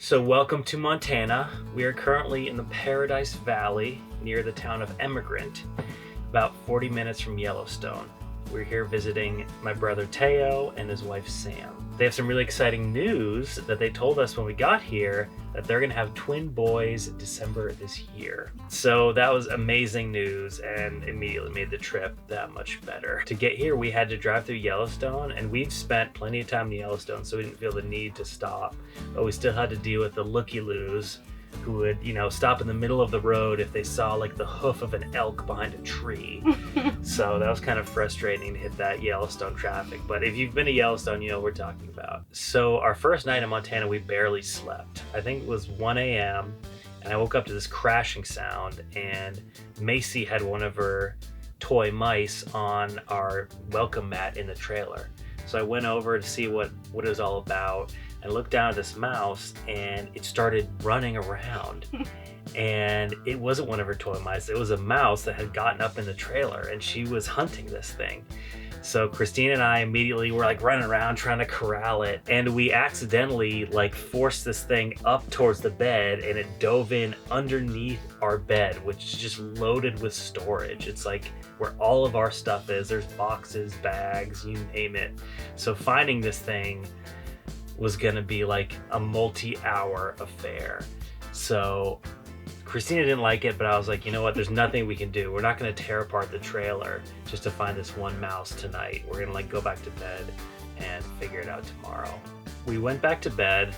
So welcome to Montana. We are currently in the Paradise Valley near the town of Emigrant, about 40 minutes from Yellowstone. We're here visiting my brother Teo and his wife Sam. They have some really exciting news that they told us when we got here, that they're gonna have twin boys December this year. So that was amazing news and immediately made the trip that much better. To get here, we had to drive through Yellowstone, and we'd spent plenty of time in Yellowstone, so we didn't feel the need to stop. But we still had to deal with the looky-loos who would, stop in the middle of the road if they saw like the hoof of an elk behind a tree. So that was kind of frustrating to hit that Yellowstone traffic. But if you've been to Yellowstone, you know what we're talking about. So our first night in Montana, we barely slept. I think it was 1 a.m. and I woke up to this crashing sound, and Macy had one of her toy mice on our welcome mat in the trailer. So I went over to see what it was all about. I looked down at this mouse and it started running around. And it wasn't one of her toy mice. It was a mouse that had gotten up in the trailer and she was hunting this thing. So Christine and I immediately were like running around trying to corral it. And we accidentally like forced this thing up towards the bed, and it dove in underneath our bed, which is just loaded with storage. It's like where all of our stuff is. There's boxes, bags, you name it. So finding this thing was gonna be like a multi-hour affair. So Christina didn't like it, but I was like, you know what, there's nothing we can do. We're not gonna tear apart the trailer just to find this one mouse tonight. We're gonna like go back to bed and figure it out tomorrow. We went back to bed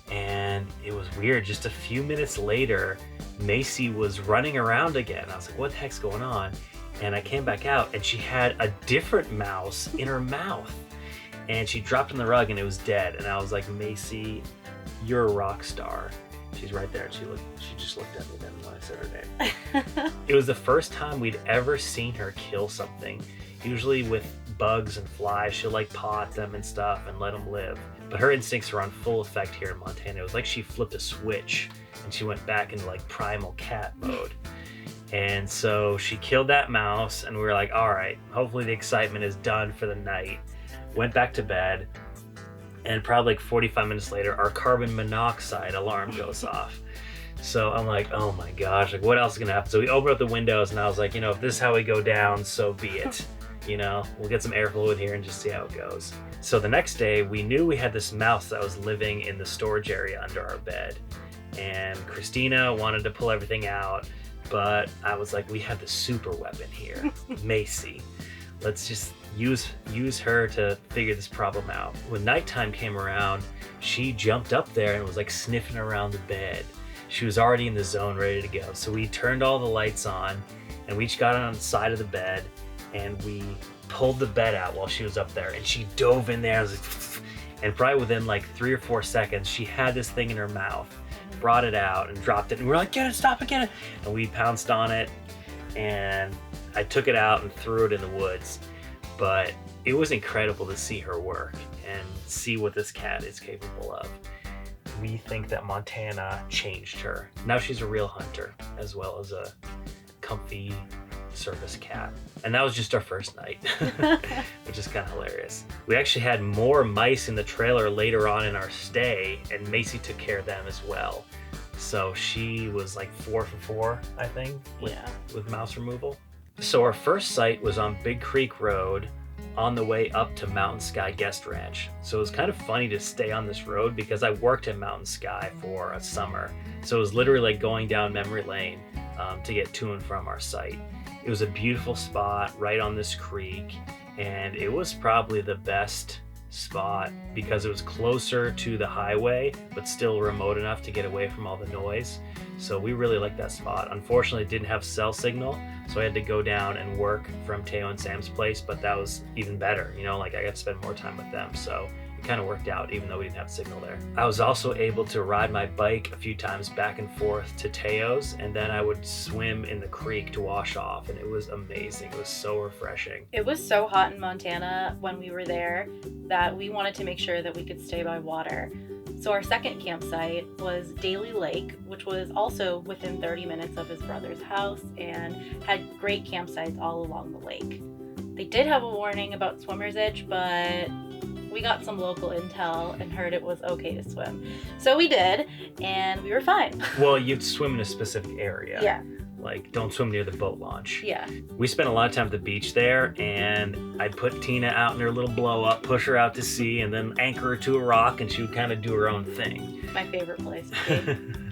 and it was weird. Just a few minutes later, Macy was running around again. I was like, what the heck's going on? And I came back out and she had a different mouse in her mouth. And she dropped on the rug and it was dead. And I was like, Macy, you're a rock star. She's right there. And she just looked at me then when I said her name. It was the first time we'd ever seen her kill something. Usually with bugs and flies, she'll like pot them and stuff and let them live. But her instincts are on full effect here in Montana. It was like she flipped a switch and she went back into like primal cat mode. And so she killed that mouse and we were like, all right, hopefully the excitement is done for the night. Went back to bed, and probably like 45 minutes later, our carbon monoxide alarm goes off. So I'm like, oh my gosh, like what else is gonna happen? So we opened up the windows and I was like, if this is how we go down, so be it. We'll get some air fluid here and just see how it goes. So the next day, we knew we had this mouse that was living in the storage area under our bed. And Christina wanted to pull everything out, but I was like, we have the super weapon here, Macy. Let's just use her to figure this problem out. When nighttime came around, she jumped up there and was like sniffing around the bed. She was already in the zone, ready to go. So we turned all the lights on and we each got on the side of the bed and we pulled the bed out while she was up there, and she dove in there. And probably within like 3 or 4 seconds, she had this thing in her mouth, brought it out and dropped it. And we're like, get it, stop it, get it. And we pounced on it and I took it out and threw it in the woods. But it was incredible to see her work and see what this cat is capable of. We think that Montana changed her. Now she's a real hunter, as well as a comfy service cat. And that was just our first night, which is kind of hilarious. We actually had more mice in the trailer later on in our stay, and Macy took care of them as well. So she was like 4 for 4, I think, with mouse removal. So our first site was on Big Creek Road on the way up to Mountain Sky Guest Ranch. So it was kind of funny to stay on this road because I worked at Mountain Sky for a summer. So it was literally like going down memory lane to get to and from our site. It was a beautiful spot right on this creek, and it was probably the best spot because it was closer to the highway but still remote enough to get away from all the noise. So we really liked that spot. Unfortunately, it didn't have cell signal, so I had to go down and work from Teo and Sam's place, but that was even better. I got to spend more time with them, so it kind of worked out even though we didn't have signal there. I was also able to ride my bike a few times back and forth to Teo's, and then I would swim in the creek to wash off, and it was amazing. It was so refreshing. It was so hot in Montana when we were there that we wanted to make sure that we could stay by water. So our second campsite was Daly Lake, which was also within 30 minutes of his brother's house and had great campsites all along the lake. They did have a warning about swimmer's itch, but we got some local intel and heard it was okay to swim. So we did, and we were fine. Well, you'd swim in a specific area. Yeah. Like, don't swim near the boat launch. Yeah. We spent a lot of time at the beach there, and I'd put Tina out in her little blow up, push her out to sea, and then anchor her to a rock, and she would kind of do her own thing. My favorite place to be.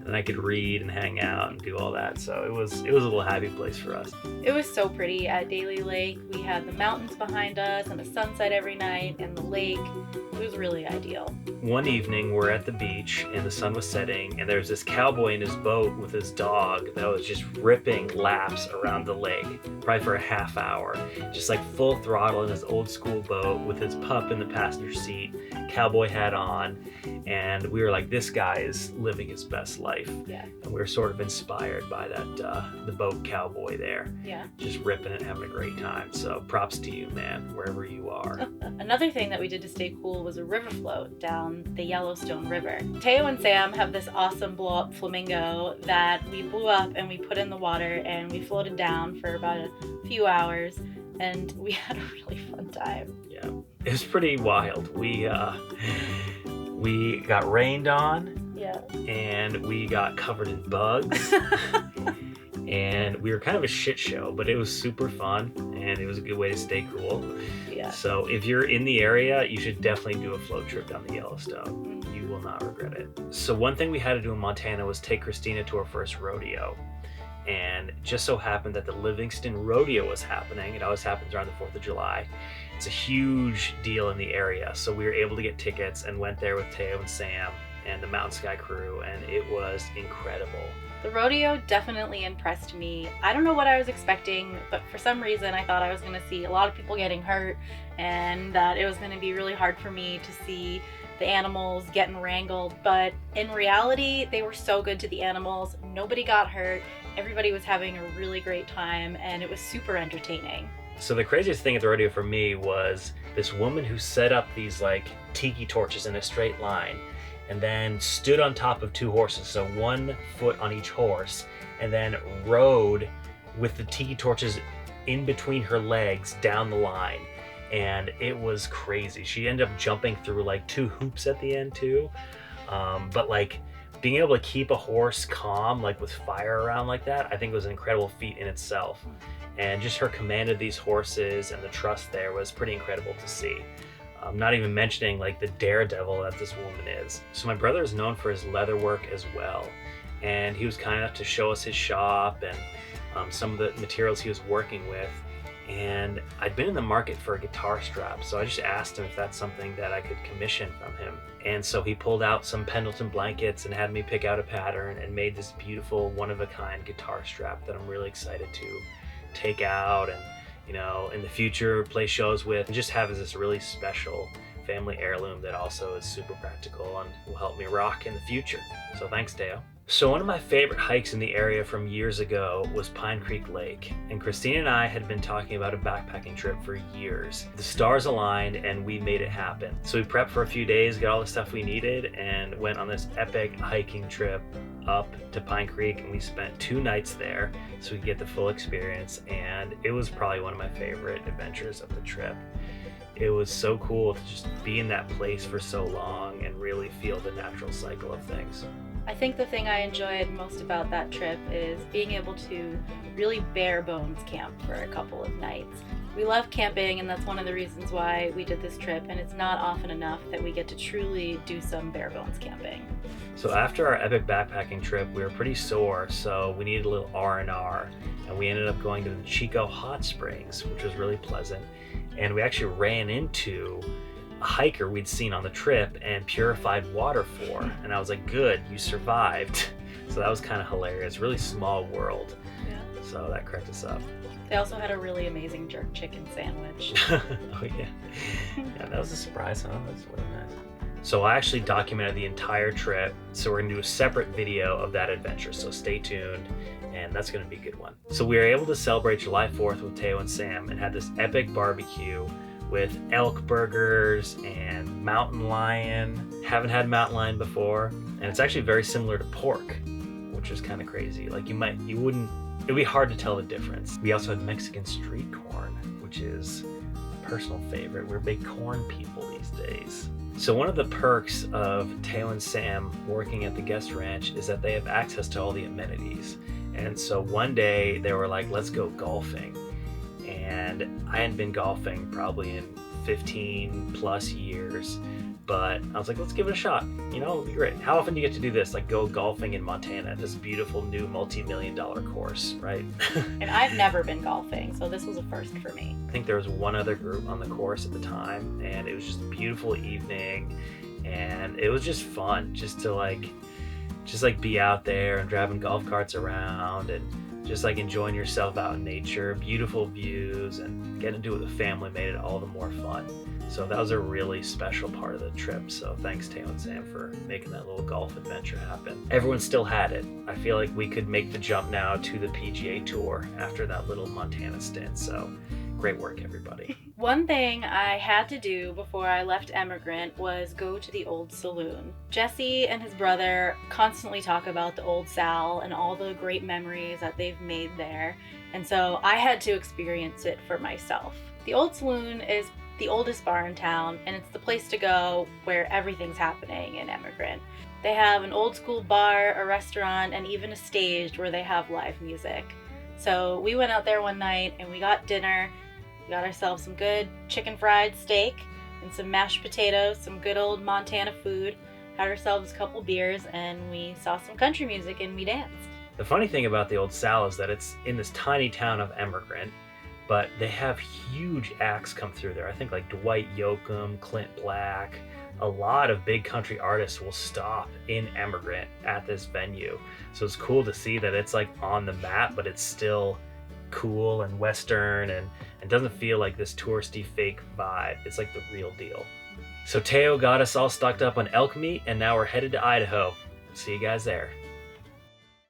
And I could read and hang out and do all that. So it was a little happy place for us. It was so pretty at Daly Lake. We had the mountains behind us and a sunset every night and the lake. It was really ideal. One evening, we're at the beach and the sun was setting, and there was this cowboy in his boat with his dog that was just ripping laps around the lake, probably for a half hour, just like full throttle in his old school boat with his pup in the passenger seat, cowboy hat on, and we were like, this guy is living his best life. Yeah. And we were sort of inspired by that, the boat cowboy there. Yeah. Just ripping it, having a great time. So props to you, man, wherever you are. Another thing that we did to stay cool was a river float down the Yellowstone River. Teo and Sam have this awesome blow-up flamingo that we blew up and we put in the water, and we floated down for about a few hours, and we had a really fun time. Yeah, it was pretty wild. We got rained on. Yeah. And we got covered in bugs. And we were kind of a shit show, but it was super fun, and it was a good way to stay cool. Yeah. So if you're in the area, you should definitely do a float trip down the Yellowstone. You will not regret it. So one thing we had to do in Montana was take Christina to her first rodeo. And it just so happened that the Livingston Rodeo was happening. It always happens around the 4th of July. It's a huge deal in the area. So we were able to get tickets and went there with Teo and Sam and the Mountain Sky crew, and it was incredible. The rodeo definitely impressed me. I don't know what I was expecting, but for some reason I thought I was going to see a lot of people getting hurt, and that it was going to be really hard for me to see the animals getting wrangled. But in reality, they were so good to the animals. Nobody got hurt. Everybody was having a really great time, and it was super entertaining. So the craziest thing at the rodeo for me was this woman who set up these like tiki torches in a straight line, and then stood on top of 2 horses, so 1 foot on each horse, and then rode with the tiki torches in between her legs down the line. And it was crazy. She ended up jumping through like 2 hoops at the end too. But like being able to keep a horse calm, like with fire around like that, I think was an incredible feat in itself. And just her command of these horses and the trust there was pretty incredible to see. Not even mentioning like the daredevil that this woman is. So my brother is known for his leather work as well. And he was kind enough to show us his shop and some of the materials he was working with. And I'd been in the market for a guitar strap, so I just asked him if that's something that I could commission from him. And so he pulled out some Pendleton blankets and had me pick out a pattern and made this beautiful one-of-a-kind guitar strap that I'm really excited to take out and, you know, in the future play shows with, and just have as this really special family heirloom that also is super practical and will help me rock in the future. So thanks, Teo. So one of my favorite hikes in the area from years ago was Pine Creek Lake, and Christina and I had been talking about a backpacking trip for years. The stars aligned and we made it happen. So we prepped for a few days, got all the stuff we needed, and went on this epic hiking trip up to Pine Creek, and we spent 2 nights there so we could get the full experience, and it was probably one of my favorite adventures of the trip. It was so cool to just be in that place for so long and really feel the natural cycle of things. I think the thing I enjoyed most about that trip is being able to really bare bones camp for a couple of nights. We love camping, and that's one of the reasons why we did this trip, and it's not often enough that we get to truly do some bare bones camping. So after our epic backpacking trip, we were pretty sore, so we needed a little R&R, and we ended up going to the Chico Hot Springs, which was really pleasant. And we actually ran into a hiker we'd seen on the trip and purified water for, and I was like, good, you survived. So that was kind of hilarious. Really small world. Yeah. So that cracked us up. They also had a really amazing jerk chicken sandwich. Oh yeah. Yeah, that was a surprise, huh? That's really nice. So I actually documented the entire trip, so we're gonna do a separate video of that adventure, so stay tuned, and that's gonna be a good one. So we were able to celebrate July 4th with Teo and Sam and had this epic barbecue with elk burgers and mountain lion. Haven't had mountain lion before, and it's actually very similar to pork, which is kind of crazy. Like it'd be hard to tell the difference. We also had Mexican street corn, which is a personal favorite. We're big corn people days. So one of the perks of Teo and Sam working at the guest ranch is that they have access to all the amenities. And so one day they were like, let's go golfing. And I hadn't been golfing probably in 15 plus years, but I was like, let's give it a shot. You know, it'll be great. How often do you get to do this? Like go golfing in Montana, this beautiful new multi-million-dollar course, right? And I've never been golfing, so this was a first for me. I think there was one other group on the course at the time, and it was just a beautiful evening, and it was just fun just to be out there and driving golf carts around and just like enjoying yourself out in nature. Beautiful views, and getting to do it with a family made it all the more fun. So that was a really special part of the trip. So thanks, Teo and Sam, for making that little golf adventure happen. Everyone still had it. I feel like we could make the jump now to the PGA Tour after that little Montana stint. So great work, everybody. One thing I had to do before I left Emigrant was go to the old saloon. Jesse and his brother constantly talk about the old Sal and all the great memories that they've made there. And so I had to experience it for myself. The old saloon is the oldest bar in town, and it's the place to go where everything's happening in Emigrant. They have an old school bar, a restaurant, and even a stage where they have live music. So we went out there one night and we got dinner. We got ourselves some good chicken fried steak and some mashed potatoes, some good old Montana food, had ourselves a couple beers, and we saw some country music and we danced. The funny thing about the old Sal is that it's in this tiny town of Emigrant, but they have huge acts come through there. I think like Dwight Yoakam, Clint Black, a lot of big country artists will stop in Emigrant at this venue. So it's cool to see that it's like on the map, but it's still cool and Western, and it doesn't feel like this touristy fake vibe. It's like the real deal. So Teo got us all stocked up on elk meat, and now we're headed to Idaho. See you guys there.